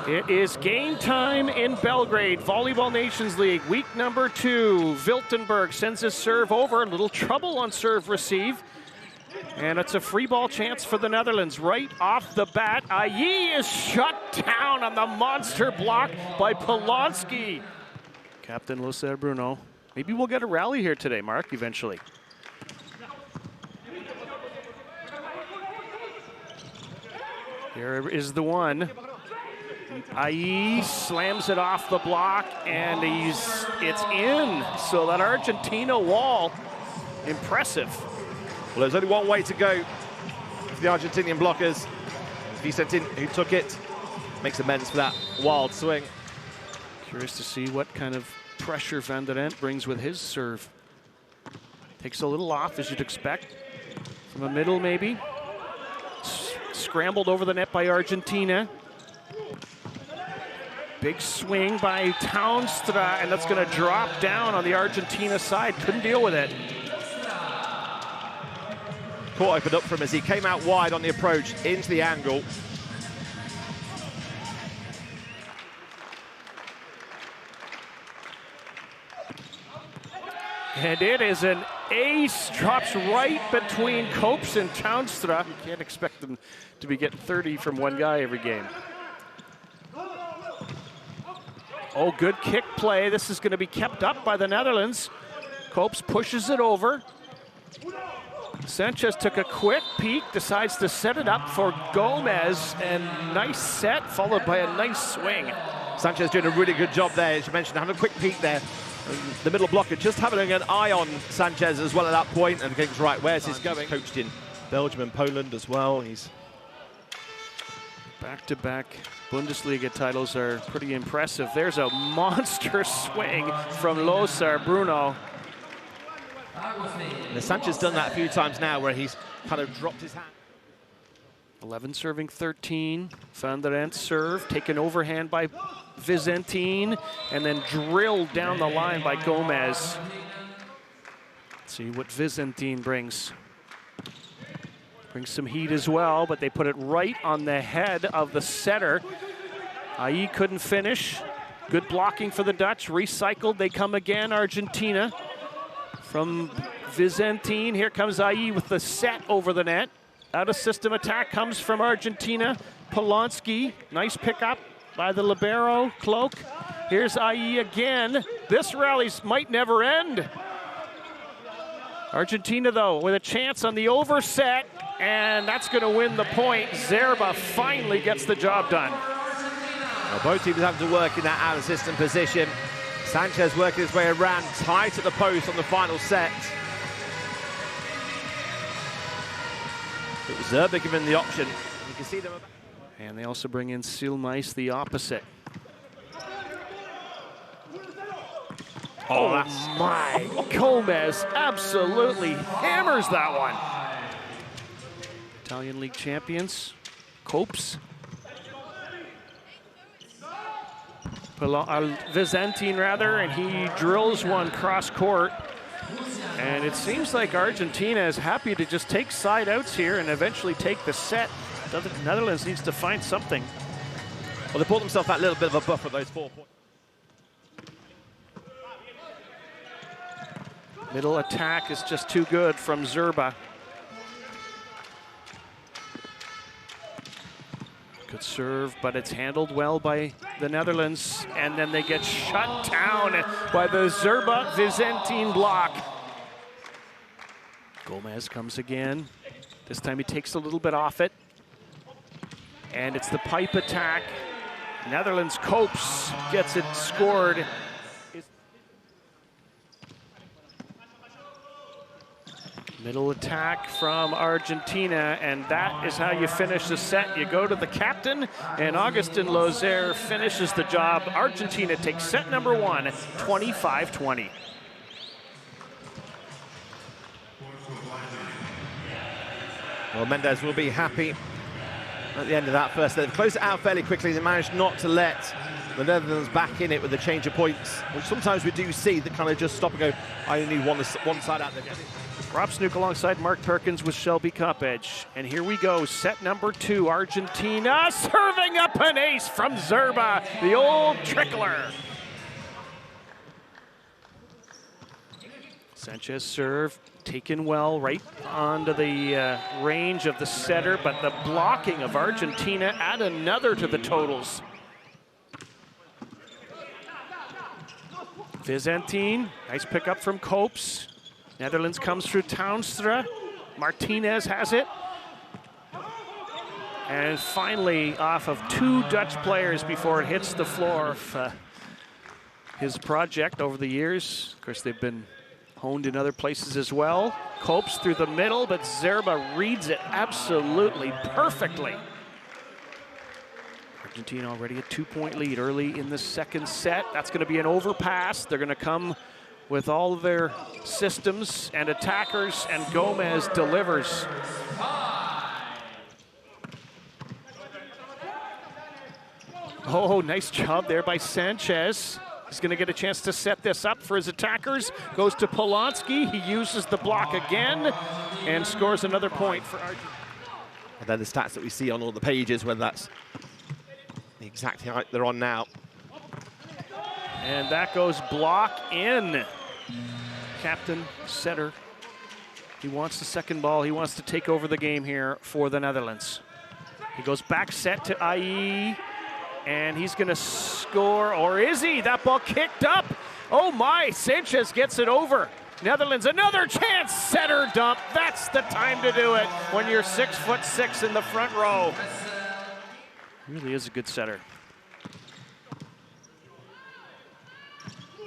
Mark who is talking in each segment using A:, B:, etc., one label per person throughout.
A: It is game time in Belgrade. Volleyball Nations League, week number 2. Wiltenberg sends his serve over. A little trouble on serve receive. And it's a free ball chance for the Netherlands. Right off the bat, Ayi is shut down on the monster block by Polonsky. Captain Loser Bruno. Maybe we'll get a rally here today, Mark, eventually. Here is the one. Ayi slams it off the block, and it's in. So that Argentina wall, impressive.
B: Well, there's only one way to go for the Argentinian blockers. Vicentin, who took it, makes amends for that wild swing.
A: Curious to see what kind of pressure Van der Ent brings with his serve. Takes a little off, as you'd expect. From the middle, maybe. Scrambled over the net by Argentina. Big swing by Townstra, and that's going to drop down on the Argentina side. Couldn't deal with it.
B: Court opened up for him as he came out wide on the approach into the angle.
A: And it is an ace, drops right between Copes and Townstra. You can't expect them to be getting 30 from one guy every game. Oh, good kick play. This is going to be kept up by the Netherlands. Copes pushes it over. Sanchez took a quick peek, decides to set it up for Gomez, and nice set, followed by a nice swing.
B: Sanchez doing a really good job there, as you mentioned, having a quick peek there. The middle blocker just having an eye on Sanchez as well at that point, and thinks, right, where's this going? Coached in Belgium and Poland as well. He's
A: back-to-back Bundesliga titles are pretty impressive. There's a monster swing from Loser Bruno.
B: And Sanchez done that a few times now, where he's kind of dropped his hand.
A: 11 serving 13. Van der Ent serve, taken overhand by Vicentin, and then drilled down the line by Gomez. Let's see what Vicentin brings. Brings some heat as well, but they put it right on the head of the setter. Ayi couldn't finish. Good blocking for the Dutch. Recycled, they come again, Argentina. From Vicentin, here comes Ayi with the set over the net. Out of system attack comes from Argentina. Polonsky, nice pickup by the libero, Cloak. Here's Ayi again. This rally might never end. Argentina, though, with a chance on the overset, and that's going to win the point. Zerba finally gets the job done.
B: Well, both teams having to work in that out-of-system position. Sanchez working his way around, tight at the post on the final set. It was Zerba given the option. You can see them.
A: And they also bring in Silmais, the opposite. Oh my, Gomez absolutely hammers that one. Italian League champions, Copes. Vicentin rather, and he drills one cross court. And it seems like Argentina is happy to just take side outs here and eventually take the set. The Netherlands needs to find something.
B: Well, they bought themselves that little bit of a buffer, those 4 points.
A: Middle attack is just too good from Zerba. Good serve, but it's handled well by the Netherlands, and then they get shut down by the Zerba Vicentin block. Gomez comes again. This time he takes a little bit off it. And it's the pipe attack. Netherlands Copes gets it scored. Middle attack from Argentina, and that is how you finish the set. You go to the captain, and Augustin Loser finishes the job. Argentina takes set number 1, 25-20.
B: Well, Mendes will be happy at the end of that first set. They've closed it out fairly quickly. They managed not to let The Netherlands back in it with the change of points, which sometimes we do see that kind of just stop and go, I only need one side out there.
A: Rob Snook alongside Mark Perkins with Shelby Kopech. And here we go, set number 2, Argentina serving up an ace from Zerba, the old trickler. Sanchez serve, taken well, right onto the range of the setter, but the blocking of Argentina add another to the totals. Visentin, nice pickup from Copes. Netherlands comes through Townstra. Martinez has it. And finally, off of 2 Dutch players before it hits the floor. His project over the years, of course, they've been honed in other places as well. Copes through the middle, but Zerba reads it absolutely perfectly. Argentina already a 2-point lead early in the second set. That's going to be an overpass. They're going to come with all of their systems and attackers, and Gomez delivers. Oh, nice job there by Sanchez. He's going to get a chance to set this up for his attackers. Goes to Polonsky. He uses the block again and scores another point for Argentina.
B: And then the stats that we see on all the pages, whether that's the exact height they're on now.
A: And that goes block in. Captain setter. He wants the second ball. He wants to take over the game here for the Netherlands. He goes back set to IE. And he's going to score, or is he? That ball kicked up. Oh my, Sanchez gets it over. Netherlands, another chance, setter dump. That's the time to do it when you're 6'6" in the front row. Really is a good setter.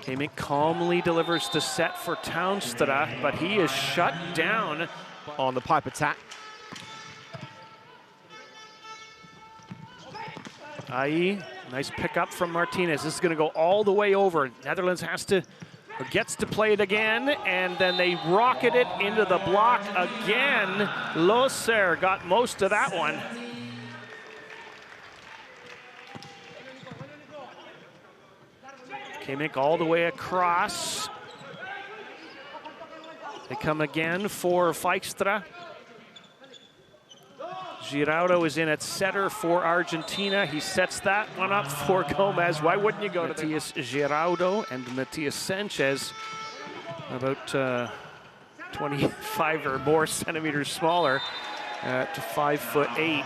A: Kamik calmly delivers the set for Townstra, but he is shut down
B: on the pipe attack.
A: IE, nice pickup from Martinez. This is going to go all the way over. Netherlands has to, or gets to play it again, and then they rocket it into the block again. Loser got most of that one. Kamik all the way across. They come again for Feikstra. Giraudo is in at setter for Argentina. He sets that one up for Gomez. Why wouldn't you go to Matias Giraudo and Matias Sanchez, about 25 or more centimeters smaller, to 5'8".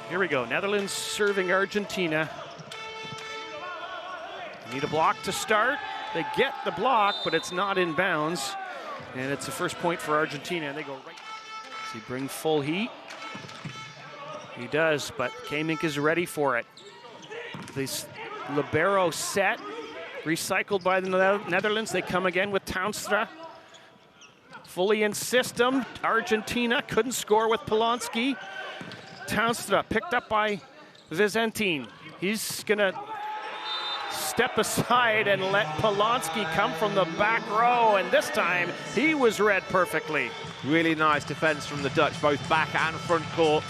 A: Here we go, Netherlands serving Argentina. Need a block to start. They get the block, but it's not in bounds. And it's the first point for Argentina, and they go right. Does he bring full heat? He does, but Kamik is ready for it. This libero set, recycled by the Netherlands. They come again with Townstra. Fully in system. Argentina couldn't score with Polonsky. Townstra picked up by Visentin. He's gonna step aside and let Polonsky come from the back row, and this time he was read perfectly.
B: Really nice defense from the Dutch, both back and front court.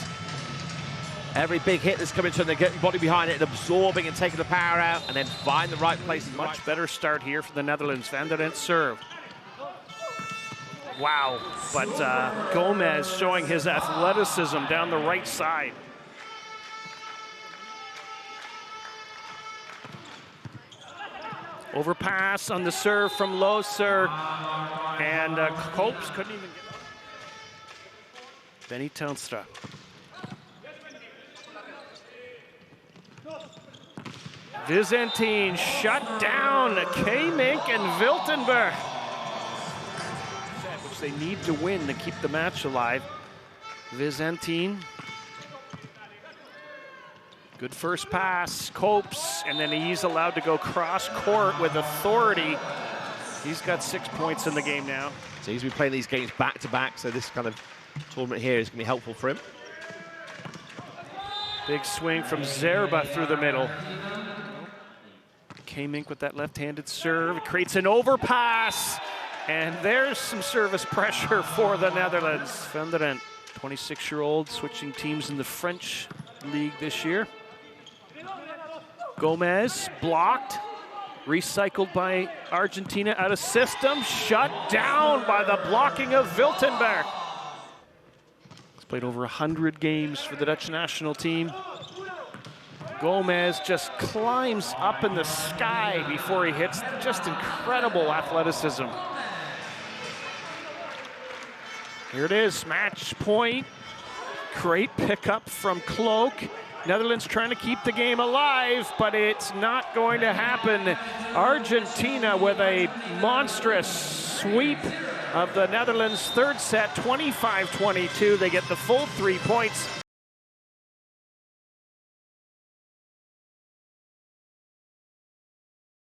B: Every big hit that's coming to them, they're getting body behind it and absorbing and taking the power out, and then find the right place.
A: Much better start here for the Netherlands. Van der Ent serve. Wow, but Gomez showing his athleticism down the right side. Overpass on the serve from Loser, and Copes couldn't even get up. Benny Townstra. Visentin shut down Kamik and Wiltenberg, which they need to win to keep the match alive. Visentin. Good first pass, Copes, and then he's allowed to go cross court with authority. He's got 6 points in the game now.
B: So he's been playing these games back to back, so this kind of tournament here is going to be helpful for him.
A: Big swing from Zerba through the middle. Kamik with that left-handed serve, creates an overpass, and there's some service pressure for the Netherlands. Van der Ent, 26-year-old, switching teams in the French league this year. Gomez blocked, recycled by Argentina out of system, shut down by the blocking of Wiltenberg. He's played over 100 games for the Dutch national team. Gomez just climbs up in the sky before he hits. Just incredible athleticism. Here it is, match point. Great pickup from Cloak. Netherlands trying to keep the game alive, but it's not going to happen. Argentina with a monstrous sweep of the Netherlands third set, 25-22. They get the full 3 points.